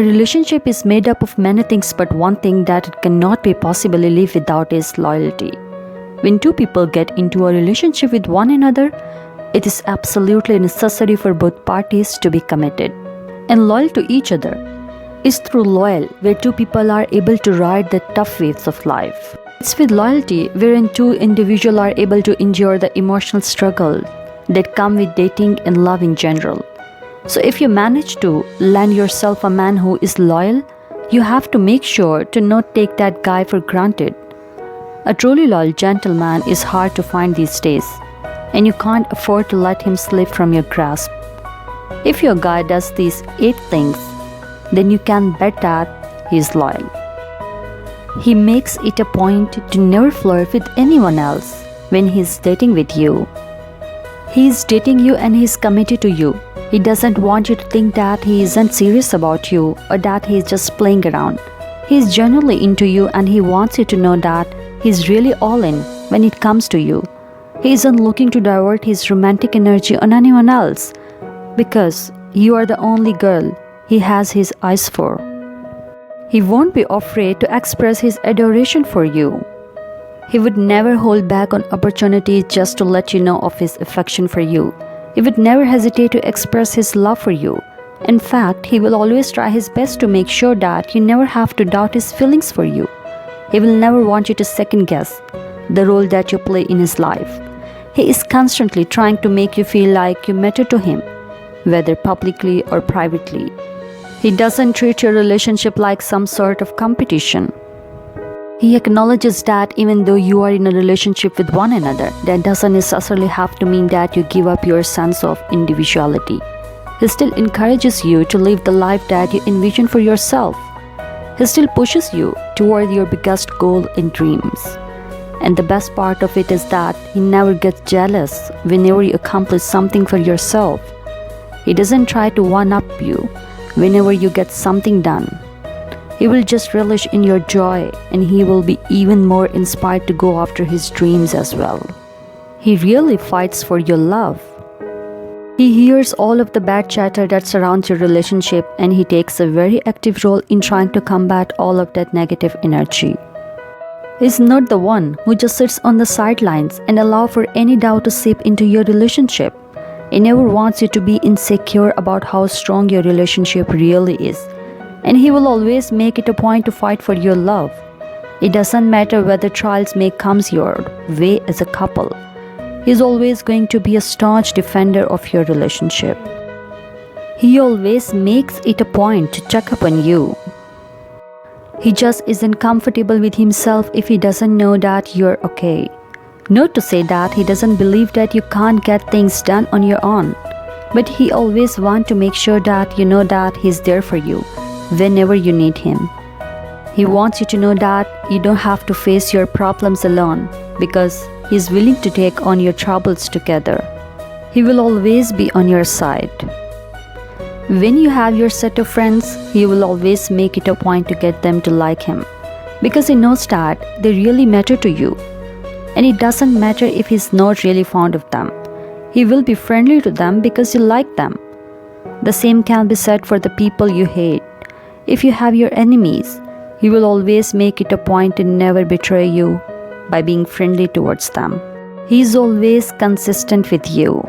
A relationship is made up of many things, but one thing that it cannot be possibly live without is loyalty. When two people get into a relationship with one another, it is absolutely necessary for both parties to be committed and loyal to each other. It's through loyal where two people are able to ride the tough waves of life. It's with loyalty wherein two individuals are able to endure the emotional struggle that come with dating and love in general. So if you manage to land yourself a man who is loyal, you have to make sure to not take that guy for granted. A truly loyal gentleman is hard to find these days, and you can't afford to let him slip from your grasp. If your guy does these 8 things, then you can bet that he is loyal. He makes it a point to never flirt with anyone else when he is dating with you. He is dating you and he is committed to you. He doesn't want you to think that he isn't serious about you or that he is just playing around. He is genuinely into you and he wants you to know that he is really all in when it comes to you. He isn't looking to divert his romantic energy on anyone else because you are the only girl he has his eyes for. He won't be afraid to express his adoration for you. He would never hold back on opportunities just to let you know of his affection for you. He would never hesitate to express his love for you. In fact, he will always try his best to make sure that you never have to doubt his feelings for you. He will never want you to second guess the role that you play in his life. He is constantly trying to make you feel like you matter to him, whether publicly or privately. He doesn't treat your relationship like some sort of competition. He acknowledges that even though you are in a relationship with one another, that doesn't necessarily have to mean that you give up your sense of individuality. He still encourages you to live the life that you envision for yourself. He still pushes you toward your biggest goal and dreams. And the best part of it is that he never gets jealous whenever you accomplish something for yourself. He doesn't try to one-up you whenever you get something done. He will just relish in your joy and he will be even more inspired to go after his dreams as well. He really fights for your love. He hears all of the bad chatter that surrounds your relationship and he takes a very active role in trying to combat all of that negative energy. He's not the one who just sits on the sidelines and allows for any doubt to seep into your relationship. He never wants you to be insecure about how strong your relationship really is. And he will always make it a point to fight for your love. It doesn't matter whether trials may come your way as a couple. He's always going to be a staunch defender of your relationship. He always makes it a point to check up on you. He just isn't comfortable with himself if he doesn't know that you're okay. Not to say that he doesn't believe that you can't get things done on your own, but he always wants to make sure that you know that he's there for you whenever you need him. He wants you to know that you don't have to face your problems alone because he's willing to take on your troubles together. He will always be on your side. When you have your set of friends, he will always make it a point to get them to like him because he knows that they really matter to you. And it doesn't matter if he's not really fond of them. He will be friendly to them because you like them. The same can be said for the people you hate. If you have your enemies, he will always make it a point to never betray you by being friendly towards them. He is always consistent with you.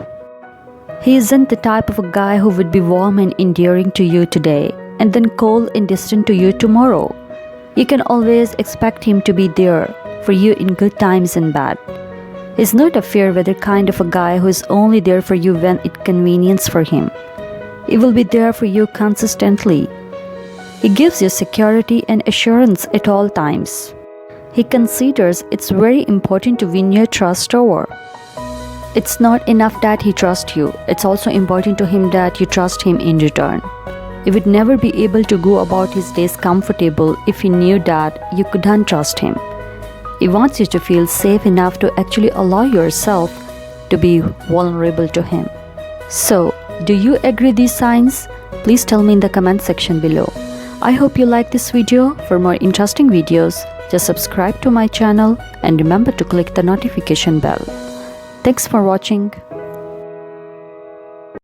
He isn't the type of a guy who would be warm and endearing to you today and then cold and distant to you tomorrow. You can always expect him to be there for you in good times and bad. He's not a fair weather kind of a guy who is only there for you when it's convenient for him. He will be there for you consistently. He gives you security and assurance at all times. He considers it's very important to win your trust over. It's not enough that he trusts you, it's also important to him that you trust him in return. He would never be able to go about his days comfortable if he knew that you couldn't trust him. He wants you to feel safe enough to actually allow yourself to be vulnerable to him. So, do you agree these signs? Please tell me in the comment section below. I hope you like this video. For more interesting videos, just subscribe to my channel and remember to click the notification bell. Thanks for watching.